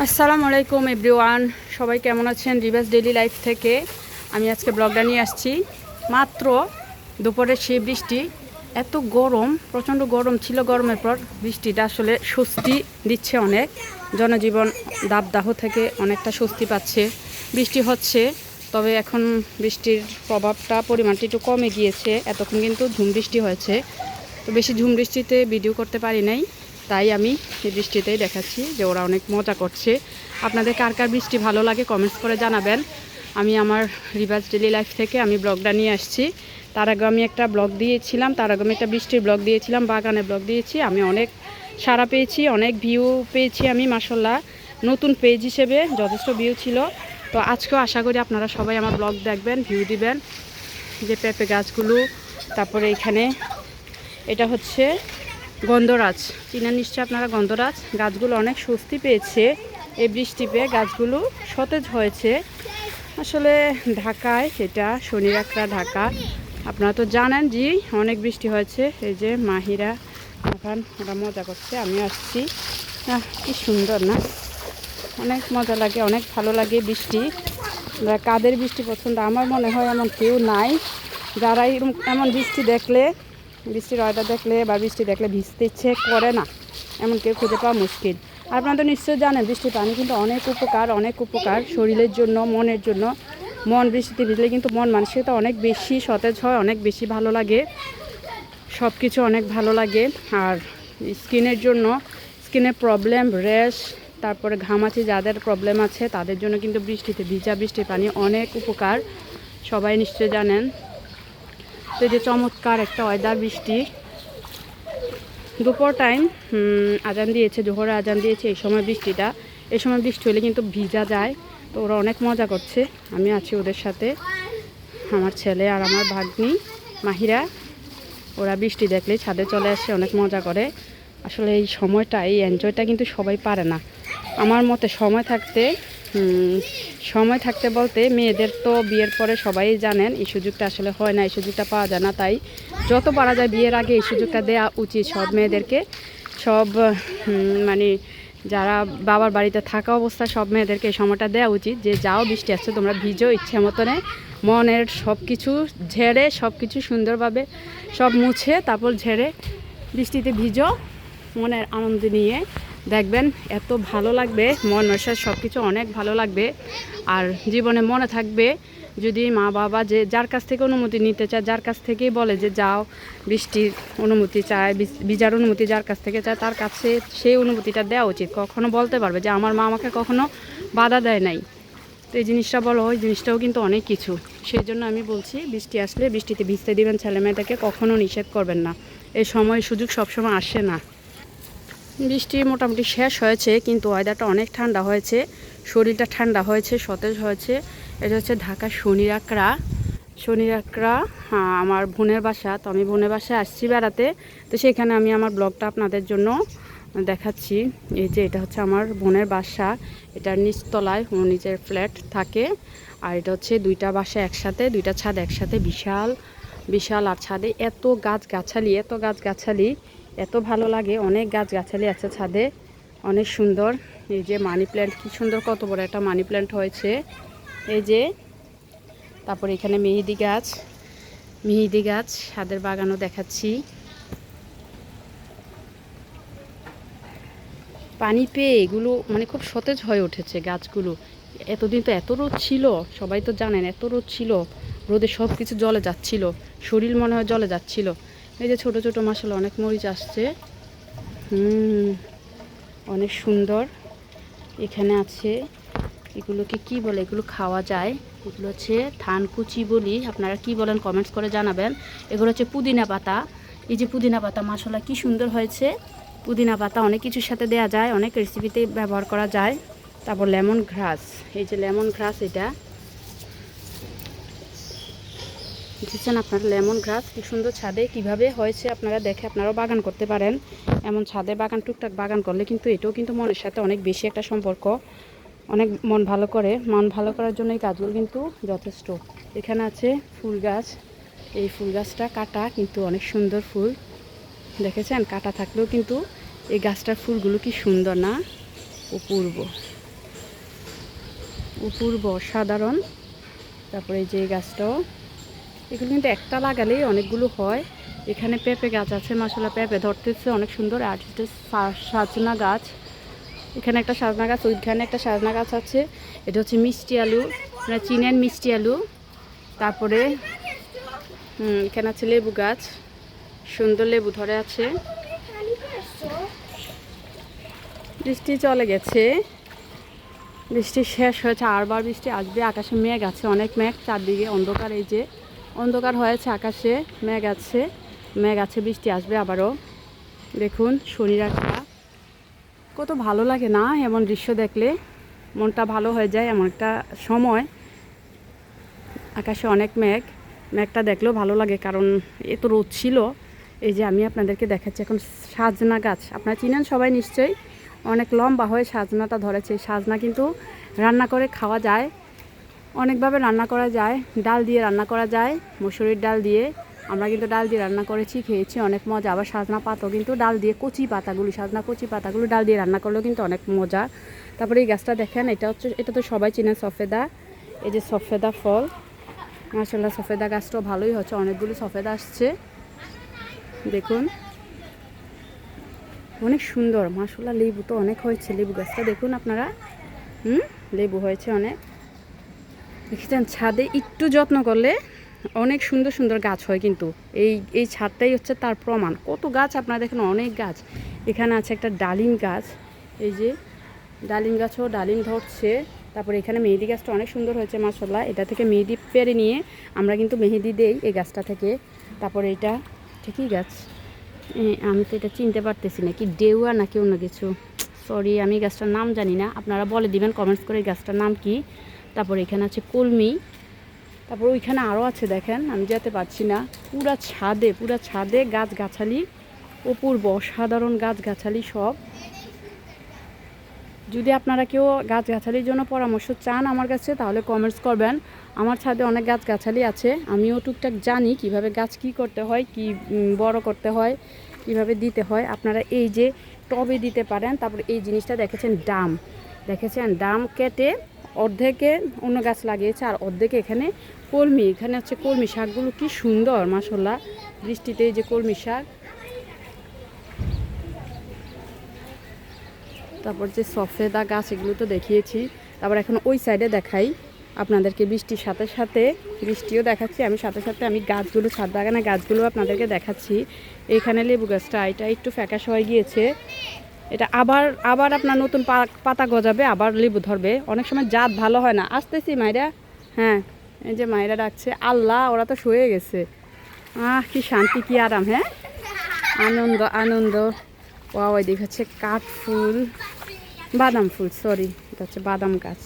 আসসালামু আলাইকুম এভরিওয়ান, সবাই কেমন আছেন? রিভার্স ডেইলি লাইফ থেকে আমি আজকে ব্লগটা নিয়ে আসছি। মাত্র দুপুরে সেই বৃষ্টি, এত গরম, প্রচণ্ড গরম ছিল। গরমের পর বৃষ্টিটা আসলে স্বস্তি দিচ্ছে অনেক। জনজীবন দাবদাহ থেকে অনেকটা স্বস্তি পাচ্ছে। বৃষ্টি হচ্ছে, তবে এখন বৃষ্টির প্রভাবটা পরিমাণটা একটু কমে গিয়েছে। এতক্ষণ কিন্তু ঝুম বৃষ্টি হয়েছে, তো বেশি ঝুম বৃষ্টিতে ভিডিও করতে পারি নাই, তাই আমি এই বৃষ্টিতেই দেখাচ্ছি যে ওরা অনেক মজা করছে। আপনাদের কার কার বৃষ্টি ভালো লাগে কমেন্টস করে জানাবেন। আমি আমার রিভার্স ডেইলি লাইফ থেকে আমি ব্লগটা নিয়ে আসছি। তার আগে আমি একটা ব্লগ দিয়েছিলাম, তার আগে আমি একটা বৃষ্টির ব্লগ দিয়েছিলাম, বাগানে ব্লগ দিয়েছি। আমি অনেক সাড়া পেয়েছি, অনেক ভিউ পেয়েছি আমি, মাশাআল্লাহ। নতুন পেজ হিসেবে যথেষ্ট ভিউ ছিল। তো আজকেও আশা করি আপনারা সবাই আমার ব্লগ দেখবেন, ভিউ দিবেন। যে পেঁপে গাছগুলো, তারপরে এখানে এটা হচ্ছে গন্ধরাজ, চিনেন নিশ্চয় আপনারা গন্ধরাজ। গাছগুলো অনেক স্বস্তি পেয়েছে এই বৃষ্টি পেয়ে, গাছগুলো সতেজ হয়েছে। আসলে ঢাকায়, এটা শনির একটা ঢাকা, আপনারা তো জানেন যে অনেক বৃষ্টি হয়েছে। এই যে মাহিরা এখন ওরা মজা করছে, আমি আসছি। কি সুন্দর না, অনেক মজা লাগে, অনেক ভালো লাগে বৃষ্টি। কাদের বৃষ্টি পছন্দ? আমার মনে হয় এমন কেউ নাই যারা এমন বৃষ্টি দেখলে, বৃষ্টির ওয়েদার দেখলে বা বৃষ্টি দেখলে ভিজতে ইচ্ছে করে না, এমন কেউ খুঁজে পাওয়া মুশকিল। আপনারা তো নিশ্চয়ই জানেন বৃষ্টির পানি কিন্তু অনেক উপকার, অনেক উপকার শরীরের জন্য, মনের জন্য। মন বৃষ্টিতে ভিজলে কিন্তু মন মানসিকতা অনেক বেশি সতেজ হয়, অনেক বেশি ভালো লাগে, সব কিছু অনেক ভালো লাগে। আর স্কিনের জন্য, স্কিনের প্রবলেম, র্যাশ, তারপরে ঘামাচি যাদের প্রবলেম আছে তাদের জন্য কিন্তু বৃষ্টিতে ভিজা বৃষ্টির পানি অনেক উপকার, সবাই নিশ্চয়ই জানেন। তো এই যে চমৎকার একটা ওয়েদার, বৃষ্টি দুপুর টাইম আজান দিয়েছে, জোহরে আজান দিয়েছে। এই সময় বৃষ্টিটা, এই সময় বৃষ্টি হলে কিন্তু ভিজা যায়। তো ওরা অনেক মজা করছে, আমি আছি ওদের সাথে। আমার ছেলে আর আমার ভাগ্নি মাহিরা, ওরা বৃষ্টি দেখলেই ছাদে চলে আসে, অনেক মজা করে। আসলে এই সময়টা, এই এনজয়টা কিন্তু সবাই পারে না আমার মতে। সময় থাকতে বলতে মেয়েদের তো বিয়ের পরে সবাই জানেন এই সুযোগটা আসলে হয় না, এই সুযোগটা পাওয়া যায় না। তাই যত পারা যায় বিয়ের আগে এই সুযোগটা দেওয়া উচিত সব মেয়েদেরকে। সব মানে যারা বাবার বাড়িতে থাকা অবস্থায় সব মেয়েদেরকে এই সময়টা দেওয়া উচিত, যে যাও বৃষ্টি আসছে, তোমরা ভিজো ইচ্ছে মতনে, মনের সব কিছু ঝেড়ে, সব কিছু সুন্দরভাবে সব মুছে তারপর ঝেড়ে বৃষ্টিতে ভিজো, মনের আনন্দ নিয়ে দেখবেন এত ভালো লাগবে, মন মনসার সব কিছু অনেক ভালো লাগবে। আর জীবনে মনে থাকবে, যদি মা বাবা যে যার কাছ থেকে অনুমতি নিতে চায়, যার কাছ থেকেই বলে যে যাও বৃষ্টির অনুমতি চায়, ভিজার অনুমতি যার কাছ থেকে চায়, তার কাছে সেই অনুমতিটা দেওয়া উচিত। কখনো বলতে পারবে যে আমার মা আমাকে কখনো বাধা দেয় নাই। তো এই জিনিসটা বলো, ওই জিনিসটাও কিন্তু অনেক কিছু। সেই জন্য আমি বলছি বৃষ্টি আসলে বৃষ্টিতে ভিজতে দিবেন ছেলে মেয়েদেরকে, কখনো নিষেধ করবেন না। এই সময় সুযোগ সবসময় আসে না। বৃষ্টি মোটামুটি শেষ হয়েছে, কিন্তু ওয়েদারটা অনেক ঠান্ডা হয়েছে, শরীরটা ঠান্ডা হয়েছে, সতেজ হয়েছে। এটা হচ্ছে ঢাকা শনির আকড়া। আমার বোনের বাসা। তো আমি বোনের বাসায় আসছি বেড়াতে, তো সেখানে আমি আমার ব্লগটা আপনাদের জন্য দেখাচ্ছি। এই যে এটা হচ্ছে আমার বোনের বাসা, এটার নিচতলায় ওর নিজের ফ্ল্যাট থাকে। আর এটা হচ্ছে দুইটা বাসা একসাথে, দুইটা ছাদ একসাথে, বিশাল বিশাল। আর ছাদে এত গাছগাছালি, এত গাছগাছালি, এত ভালো লাগে। অনেক গাছগাছালি আছে ছাদে, অনেক সুন্দর। এই যে মানি প্ল্যান্ট, কি সুন্দর, কত বড় একটা মানি প্ল্যান্ট হয়েছে। এই যে তারপরে এখানে মেহেদি গাছ, ছাদের বাগানও দেখাচ্ছি। পানি পেয়ে এগুলো মানে খুব সতেজ হয়ে উঠেছে গাছগুলো। এতদিন তো এত রোদ ছিল, সবাই তো জানেন এত রোদ ছিল, রোদে সব কিছু জলে যাচ্ছিল, শরীর মনে হয় জলে যাচ্ছিল। এই যে ছোট ছোট মাশাআল্লাহ অনেক মরিচ আসছে, অনেক সুন্দর। এখানে আছে, এগুলোকে কি বলে, এগুলো খাওয়া যায়, এগুলো হচ্ছে থানকুচি বলি, আপনারা কি বলেন কমেন্টস করে জানাবেন। এগুলো হচ্ছে পুদিনা পাতা। এই যে পুদিনা পাতা, মাশাআল্লাহ কি সুন্দর হয়েছে। পুদিনা পাতা অনেক কিছুর সাথে দেওয়া যায়, অনেক রেসিপিতে ব্যবহার করা যায়। তারপর লেমন গ্রাস, এই যে লেমন গ্রাস, এটা দেখছেন আপনারা, লেমন গ্রাস কি সুন্দর ছাদে কিভাবে হয়েছে, আপনারা দেখে আপনারাও বাগান করতে পারেন। এমন ছাদে বাগান, টুকটাক বাগান করলে কিন্তু এটাও কিন্তু মনের সাথে অনেক বেশি একটা সম্পর্ক, অনেক মন ভালো করে। মন ভালো করার জন্য এই গাছগুলো কিন্তু যথেষ্ট। এখানে আছে ফুল গাছ, এই ফুল গাছটা কাটা কিন্তু অনেক সুন্দর ফুল, দেখেছেন, কাটা থাকলেও কিন্তু এই গাছটার ফুলগুলো কি সুন্দর না, অপূর্ব। অপূর্ব অসাধারণ। তারপরে এই যে গাছটাও, এগুলো কিন্তু একটা লাগালেই অনেকগুলো হয়। এখানে পেঁপে গাছ আছে, মাশাআল্লাহ পেঁপে ধরতেছে অনেক সুন্দর। আর সাজনা গাছ, এখানে একটা সাজনা গাছ, ওইখানে একটা সাজনা গাছ আছে। এটা হচ্ছে মিষ্টি আলু, মানে চীনের মিষ্টি আলু। তারপরে এখানে আছে লেবু গাছ, সুন্দর লেবু ধরে আছে। বৃষ্টি চলে গেছে, বৃষ্টি শেষ হয়েছে, আরবার বৃষ্টি আসবে। আকাশে মেঘ আছে, অনেক মেঘ, চারদিকে অন্ধকার। এই যে অন্ধকার হয়েছে আকাশে, মেঘ আছে, মেঘ আছে, বৃষ্টি আসবে আবারও। দেখুন শনির আঁকা কত ভালো লাগে না এমন দৃশ্য দেখলে, মনটা ভালো হয়ে যায় এমন একটা সময়। আকাশে অনেক মেঘ, মেঘটা দেখলেও ভালো লাগে, কারণ এত রোদ ছিল। এই যে আমি আপনাদেরকে দেখাচ্ছি এখন সাজনা গাছ, আপনারা চিনেন সবাই নিশ্চয়ই, অনেক লম্বা হয়ে সাজনাটা ধরেছে। সাজনা কিন্তু রান্না করে খাওয়া যায়, অনেকভাবে রান্না করা যায়। ডাল দিয়ে রান্না করা যায়, মসুরির ডাল দিয়ে। আমরা কিন্তু ডাল দিয়ে রান্না করেছি, খেয়েছি, অনেক মজা। আবার সাজনা পাতাও কিন্তু ডাল দিয়ে, কচি পাতাগুলি, সাজনা কচি পাতাগুলো ডাল দিয়ে রান্না করলেও কিন্তু অনেক মজা। তারপরে এই গাছটা দেখেন, এটা তো সবাই চিনেন, সফেদা। এই যে সফেদা ফল, মাশাআল্লাহ সফেদা গাছটাও ভালোই হচ্ছে, অনেকগুলো সফেদা আসছে দেখুন, অনেক সুন্দর মাশাআল্লাহ। লেবু তো অনেক হয়েছে, লেবু গাছটা দেখুন আপনারা, লেবু হয়েছে অনেক। দেখেছেন, ছাদে একটু যত্ন করলে অনেক সুন্দর সুন্দর গাছ হয় কিন্তু। এই ছাদটাই হচ্ছে তার প্রমাণ। কত গাছ আপনারা দেখেন, অনেক গাছ। এখানে আছে একটা ডালিম গাছ, এই যে ডালিম গাছও ডালিম ধরছে। তারপরে এখানে মেহেদি গাছটা অনেক সুন্দর হয়েছে মাশাআল্লাহ। এটা থেকে মেহেদি পেরে নিয়ে আমরা কিন্তু মেহেদি দেই এই গাছটা থেকে। তারপরে এটা ঠিকই গাছ, আমি তো এটা চিনতে পারতেছি না, কি ডেউয়া নাকি অন্য কিছু, সরি আমি গাছটার নাম জানি না, আপনারা বলে দিবেন কমেন্টস করে এই গাছটার নাম কি। তারপর এখানে আছে কলমি। তারপর ওইখানে আরও আছে দেখেন, আমি যেতে পারছি না। পুরা ছাদে গাছগাছালি, অপূর্ব অসাধারণ গাছগাছালি সব। যদি আপনারা কেউ গাছগাছালির জন্য পরামর্শ চান আমার কাছে, তাহলে কমেন্টস করবেন। আমার ছাদে অনেক গাছগাছালি আছে, আমিও টুকটাক জানি কিভাবে গাছ কী করতে হয়, কি বড় করতে হয়, কিভাবে দিতে হয়। আপনারা এই যে টবে দিতে পারেন। তারপরে এই জিনিসটা দেখেছেন, ডাম কেটে অর্ধেকে অন্য গাছ লাগিয়েছে, আর অর্ধেকে এখানে কলমি। এখানে হচ্ছে কলমি শাকগুলো কি সুন্দর মাশাআল্লাহ, বৃষ্টিতে এই যে কলমি শাক। তারপর যে সফেদা গাছ, এগুলো তো দেখিয়েছি। তারপর এখন ওই সাইডে দেখাই আপনাদেরকে, বৃষ্টির সাথে সাথে বৃষ্টিও দেখাচ্ছি আমি, সাথে সাথে আমি গাছগুলো, ছাদ বাগানের গাছগুলো আপনাদেরকে দেখাচ্ছি। এখানে লেবু গাছটা, এটা একটু ফ্যাকাশ হয়ে গিয়েছে, এটা আবার আপনার নতুন পাতা গজাবে, আবার লেবু ধরবে। অনেক সময় জাত ভালো হয় না। আসতেছি মাইরা, হ্যাঁ এই যে মাইরা ডাকছে, আল্লাহ ওরা তো শুয়ে গেছে। কি শান্তি, কি আরাম, হ্যাঁ আনন্দ আনন্দ। ওই দিক হচ্ছে কাঠফুল, বাদাম ফুল, সরি এটা হচ্ছে বাদাম গাছ,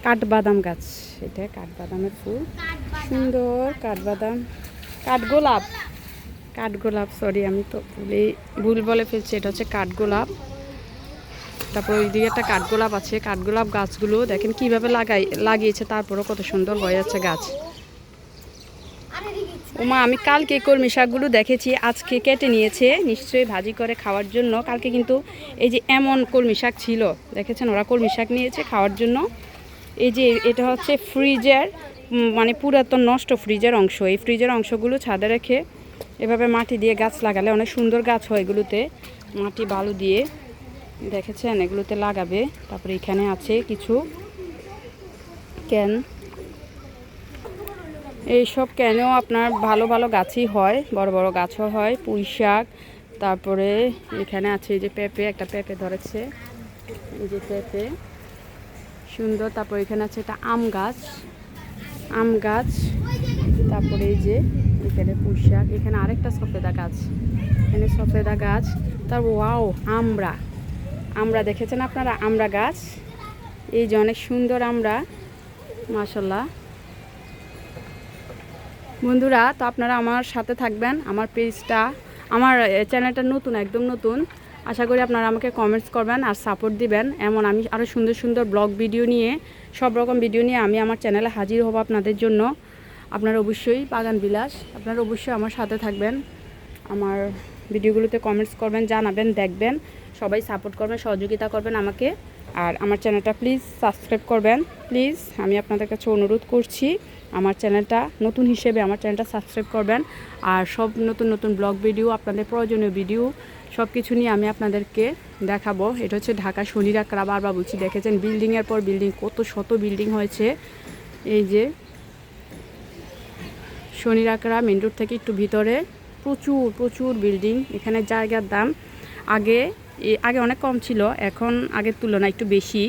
কাঠবাদাম গাছ। এটা কাঠবাদামের ফুল, সুন্দর কাঠগোলাপ, সরি আমি তো ভুল বলে ফেলছি, এটা হচ্ছে কাঠগোলাপ। তারপর ওই দিকে একটা কাঠগোলাপ আছে। কাঠগোলাপ গাছগুলো দেখেন কিভাবে লাগিয়েছে, তারপরও কত সুন্দর হয়ে যাচ্ছে গাছ। ওমা, আমি কালকে কলমি শাকগুলো দেখেছি, আজকে কেটে নিয়েছে নিশ্চয়ই ভাজি করে খাওয়ার জন্য। কালকে কিন্তু এই যে এমন কলমি শাক ছিল, দেখেছেন ওরা কলমি শাক নিয়েছে খাওয়ার জন্য। এই যে এটা হচ্ছে ফ্রিজের, মানে পুরাতন নষ্ট ফ্রিজের অংশ। এই ফ্রিজের অংশগুলো ছাদে রেখে এভাবে মাটি দিয়ে গাছ লাগালে অনেক সুন্দর গাছ হয়। এগুলোতে মাটি বালু দিয়ে দেখেছেন এগুলোতে লাগাবে। তারপরে এখানে আছে কিছু ক্যান, এইসব ক্যানেও আপনার ভালো ভালো গাছই হয়, বড় বড় গাছও হয়, পুঁই শাক। তারপরে এখানে আছে এই যে পেঁপে, একটা পেঁপে ধরেছে, এই যে পেঁপে সুন্দর। তারপর এখানে আছে একটা আম গাছ। তারপরে এই যে এখানে পুঁই শাক, এখানে আরেকটা সফেদা গাছ, এখানে সফেদা গাছ। তারপর ওয়াও, আমরা দেখেছেন আপনারা, আমরা গাছ, এই যে অনেক সুন্দর আমরা মাশাআল্লাহ। বন্ধুরা, তো আপনারা আমার সাথে থাকবেন, আমার পেজটা, আমার চ্যানেলটা নতুন, একদম নতুন। আশা করি আপনারা আমাকে কমেন্টস করবেন আর সাপোর্ট দিবেন। এমন আমি আরও সুন্দর সুন্দর ব্লগ ভিডিও নিয়ে, সব রকম ভিডিও নিয়ে আমি আমার চ্যানেলে হাজির হব আপনাদের জন্য। আপনারা অবশ্যই বাগান বিলাস, আপনারা অবশ্যই আমার সাথে থাকবেন, আমার ভিডিওগুলোতে কমেন্টস করবেন, জানাবেন, দেখবেন, সবাই সাপোর্ট করবেন, সহযোগিতা করবেন আমাকে। আর আমার চ্যানেলটা প্লিজ সাবস্ক্রাইব করবেন, প্লিজ আমি আপনাদের কাছে অনুরোধ করছি আমার চ্যানেলটা নতুন হিসেবে আমার চ্যানেলটা সাবস্ক্রাইব করবেন। আর সব নতুন নতুন ব্লগ ভিডিও, আপনাদের প্রয়োজনীয় ভিডিও সব কিছু নিয়ে আমি আপনাদেরকে দেখাবো। এটা হচ্ছে ঢাকা শনিরাকড়া, বারবার বলছি, দেখেছেন বিল্ডিংয়ের পর বিল্ডিং, কত শত বিল্ডিং হয়েছে। এই যে শনিরাকড়া মেন রোড থেকে একটু ভিতরে প্রচুর প্রচুর বিল্ডিং। এখানে জায়গার দাম আগে অনেক কম ছিল, এখন আগের তুলনায় একটু বেশি।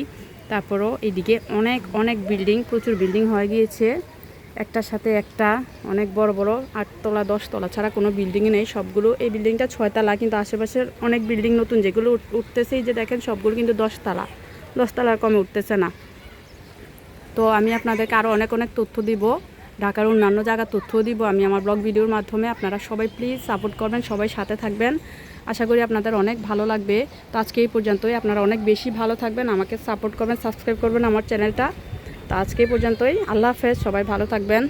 তারপরও এইদিকে অনেক অনেক বিল্ডিং, প্রচুর বিল্ডিং হয়ে গিয়েছে, একটার সাথে একটা অনেক বড় বড় 8 তলা 10 তলা ছাড়া কোনো বিল্ডিংই নেই সবগুলো। এই বিল্ডিংটা 6 তলা, কিন্তু আশেপাশের অনেক বিল্ডিং নতুন যেগুলো উঠতেছে, এই যে দেখেন সবগুলো কিন্তু 10 তলা, 10 তলার কমে উঠতেছে না। তো আমি আপনাদেরকে আরও অনেক অনেক তথ্য দিব, ঢাকার অন্যান্য জায়গার তথ্যও দিব আমি আমার ব্লগ ভিডিওর মাধ্যমে। আপনারা সবাই প্লিজ সাপোর্ট করবেন, সবাই সাথে থাকবেন, আশা করি আপনাদের অনেক ভালো লাগবে। তো আজকে এই পর্যন্তই, আপনারা অনেক বেশি ভালো থাকবেন, আমাকে সাপোর্ট করবেন, সাবস্ক্রাইব করবেন আমার চ্যানেলটা। তো আজকে এই পর্যন্তই, আল্লাহ হাফেজ, সবাই ভালো থাকবেন।